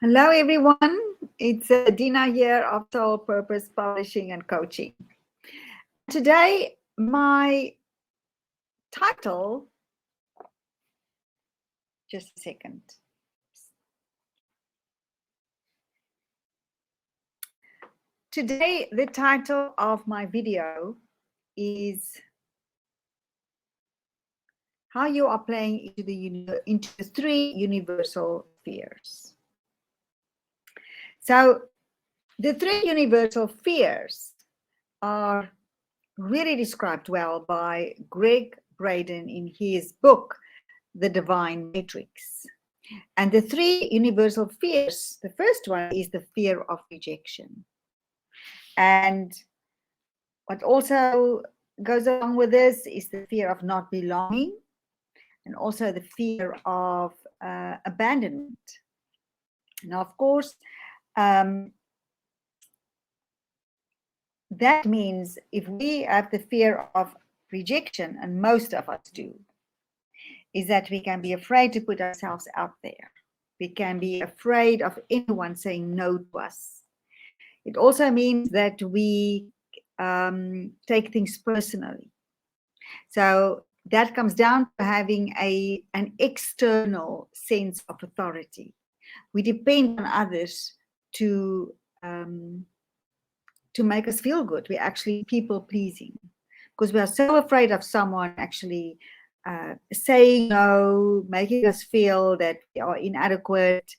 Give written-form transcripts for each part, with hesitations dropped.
Hello, everyone. It's Dina here of Soul Purpose Publishing and Coaching. Today, my title, just a second. Today, the title of my video is how you are playing into the three universal fears. So, the three universal fears are really described well by Greg Braden in his book, The Divine Matrix. And the three universal fears, the first one is the fear of rejection. And what also goes along with this is the fear of not belonging, and also the fear of abandonment. Now, of course, that means if we have the fear of rejection, and most of us do, is that we can be afraid to put ourselves out there. We can be afraid of anyone saying no to us. It also means that we take things personally. So that comes down to having an external sense of authority. We depend on others to make us feel good. We're actually people pleasing because we are so afraid of someone actually saying no, making us feel that we are inadequate.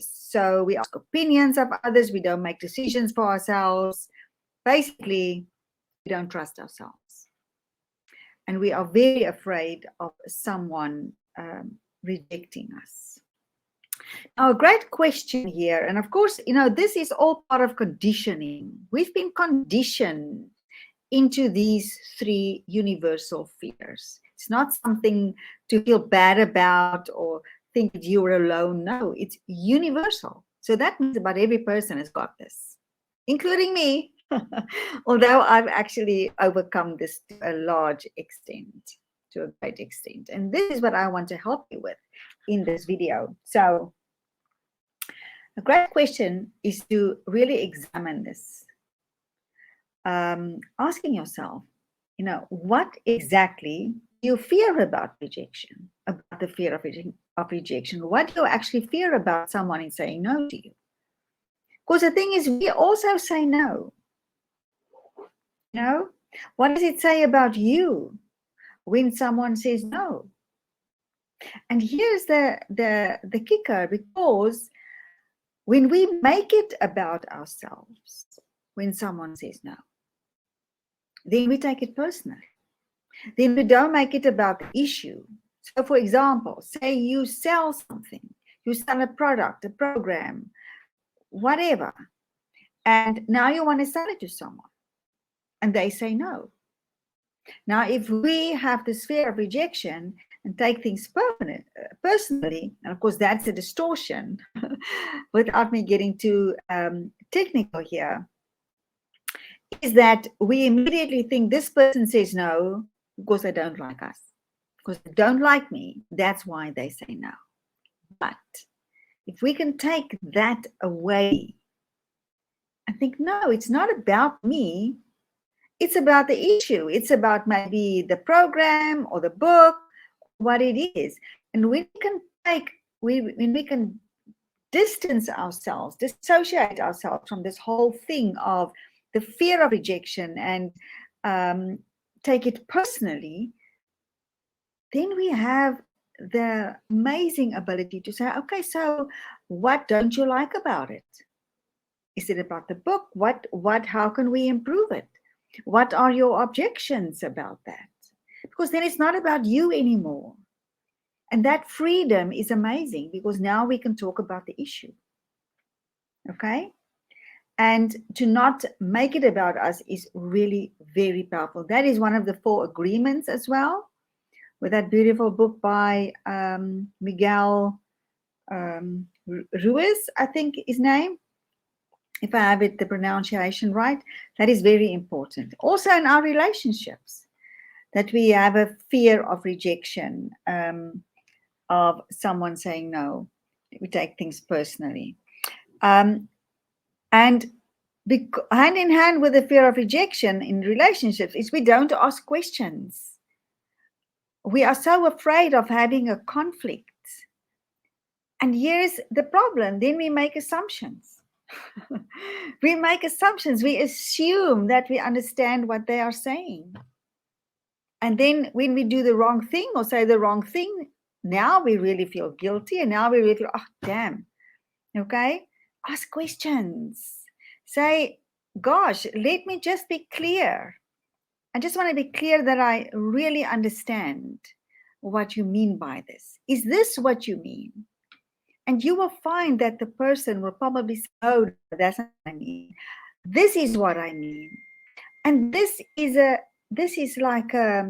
So we ask opinions of others. We don't make decisions for ourselves. Basically, we don't trust ourselves. And we are very afraid of someone rejecting us. Now, a great question here. And of course, this is all part of conditioning. We've been conditioned into these three universal fears. It's not something to feel bad about or think that you are alone. No, it's universal. So that means about every person has got this, including me, although I've actually overcome this to a large extent, to a great extent. And this is what I want to help you with in this video. So a great question is to really examine this. Asking yourself, what exactly do you fear about rejection, about the fear of rejection? What do you actually fear about someone is saying no to you? Because the thing is, we also say no. What does it say about you when someone says no? And here's the kicker, because when we make it about ourselves, when someone says no, then we take it personally. Then we don't make it about the issue. So, for example, say you sell something, you sell a product, a program, whatever, and now you want to sell it to someone, and they say no. Now, if we have this fear of rejection and take things personally, and of course that's a distortion, without me getting too technical here, is that we immediately think this person says no because they don't like us, because they don't like me. That's why they say no. But if we can take that away and think, no, it's not about me. It's about the issue. It's about maybe the program or the book, what it is. And when we can distance ourselves, dissociate ourselves from this whole thing of the fear of rejection and take it personally, then we have the amazing ability to say, okay, so what don't you like about it? Is it about the book? How can we improve it? What are your objections about that? Because then it's not about you anymore. And that freedom is amazing because now we can talk about the issue. Okay? And to not make it about us is really very powerful. That is one of the 4 agreements as well, with that beautiful book by Miguel Ruiz, I think his name, if I have it, the pronunciation right. That is very important. Also in our relationships, that we have a fear of rejection, of someone saying no. We take things personally. And hand in hand with the fear of rejection in relationships is we don't ask questions. We are so afraid of having a conflict. And here's the problem. Then we make assumptions. We make assumptions. We assume that we understand what they are saying. And then when we do the wrong thing or say the wrong thing, now we really feel guilty. And now we really feel, oh, damn. Okay? Ask questions. Say, gosh, let me just be clear. I just want to be clear that I really understand what you mean by this. Is this what you mean? And you will find that the person will probably say, oh, that's not what I mean. This is what I mean. And this is like a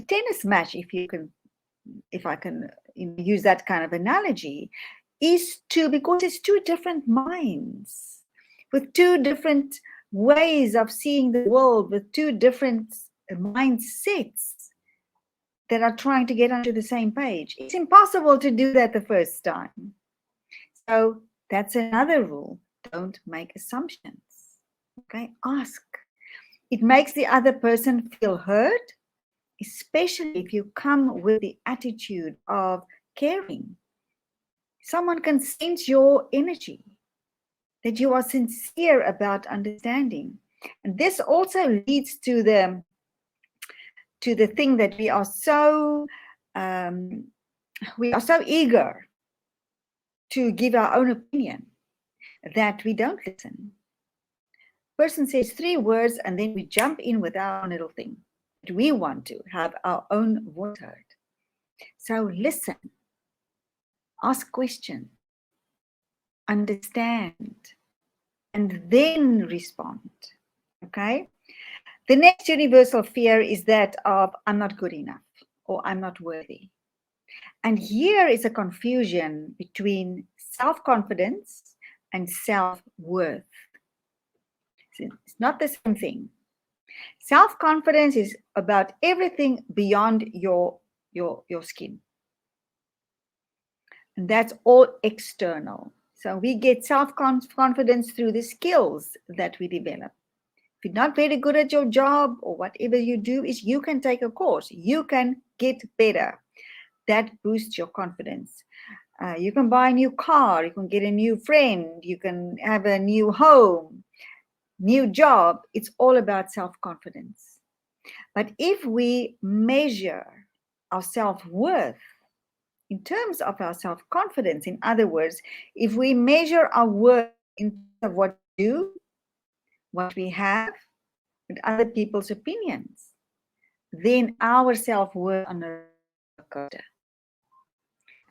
tennis match, if I can use that kind of analogy, because it's two different minds with two different ways of seeing the world, with two different mindsets that are trying to get onto the same page. It's impossible to do that the first time. So that's another rule. Don't make assumptions. Okay, ask. It makes the other person feel heard, especially if you come with the attitude of caring. Someone can sense your energy, that you are sincere about understanding. And this also leads to the thing that we are so eager to give our own opinion that we don't listen. Person says 3 words and then we jump in with our own little thing. We want to have our own voice heard. So listen, ask questions, understand, and then respond. Okay? The next universal fear is that of I'm not good enough or I'm not worthy. And here is a confusion between self-confidence and self-worth. It's not the same thing. Self-confidence is about everything beyond your skin. And that's all external. So we get self-confidence through the skills that we develop. If you're not very good at your job or whatever you do, is you can take a course. You can get better. That boosts your confidence. You can buy a new car. You can get a new friend. You can have a new home, new job. It's all about self-confidence. But if we measure our self-worth in terms of our self-confidence, in other words, if we measure our worth in terms of what we do, what we have, and other people's opinions, then our self-worth on a roller coaster.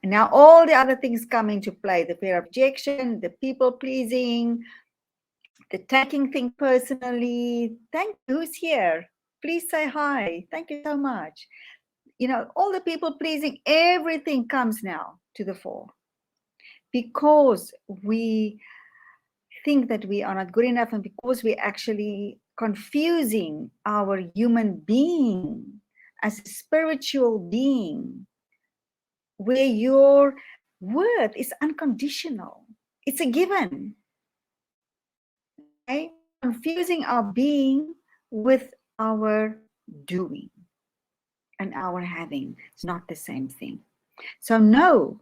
And now all the other things come into play: the fear of rejection, the people-pleasing, the taking things personally. Thank you. Who's here? Please say hi. Thank you so much. All the people-pleasing, everything comes now to the fore because we think that we are not good enough, and because we're actually confusing our human being as a spiritual being where your worth is unconditional. It's a given. Okay? Confusing our being with our doing and our having. It's not the same thing. So know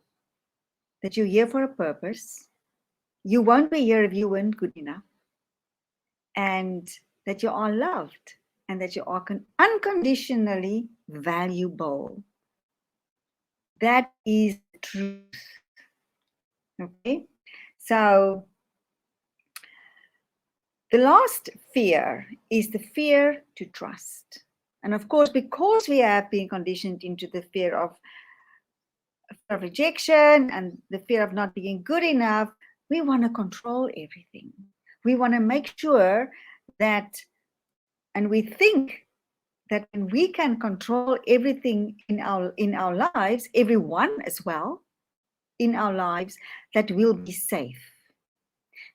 that you're here for a purpose. You won't be here if you weren't good enough. And that you are loved and that you are unconditionally valuable. That is the truth. Okay? So the last fear is the fear to trust. And of course, because we have been conditioned into the fear of rejection and the fear of not being good enough, we want to control everything. We want to make sure that, and we think that when we can control everything in our lives, everyone as well in our lives, that we'll be safe.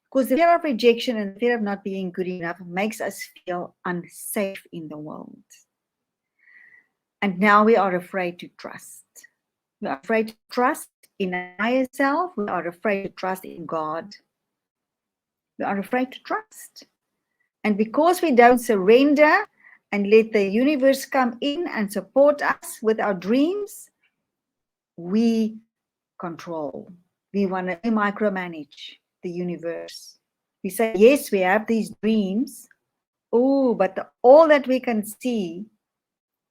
Because the fear of rejection and the fear of not being good enough makes us feel unsafe in the world. And now we are afraid to trust. We are afraid to trust in a higher self. We are afraid to trust in God. We are afraid to trust. And because we don't surrender and let the universe come in and support us with our dreams, we control. We want to micromanage the universe. We say, yes, we have these dreams. Oh, but all that we can see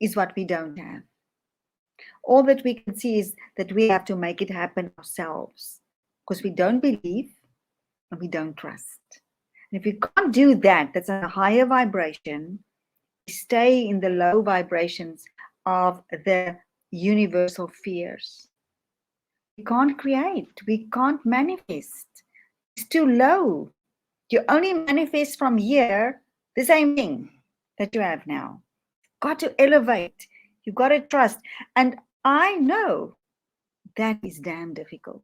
is what we don't have. All that we can see is that we have to make it happen ourselves because we don't believe and we don't trust. And if we can't do that, that's a higher vibration. We stay in the low vibrations of the universal fears. We can't create. We can't manifest. It's too low. You only manifest from here the same thing that you have now. Got to elevate. You got to trust. And I know that is damn difficult.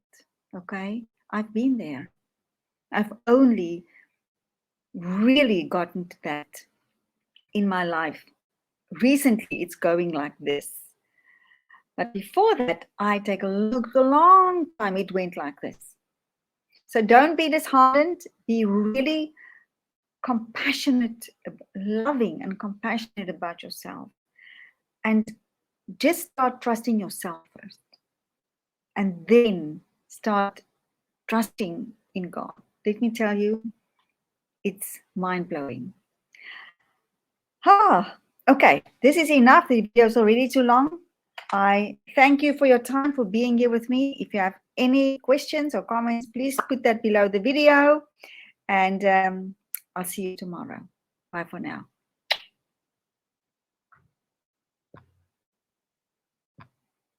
Okay? I've been there. I've only really gotten to that in my life. Recently, it's going like this. But before that, I take a long time it went like this. So don't be disheartened. Be really compassionate, loving and compassionate about yourself. And just start trusting yourself first. And then start trusting in God. Let me tell you, it's mind-blowing. Okay, this is enough. The video is already too long. I thank you for your time, for being here with me. If you have any questions or comments, please put that below the video. And I'll see you tomorrow. Bye for now.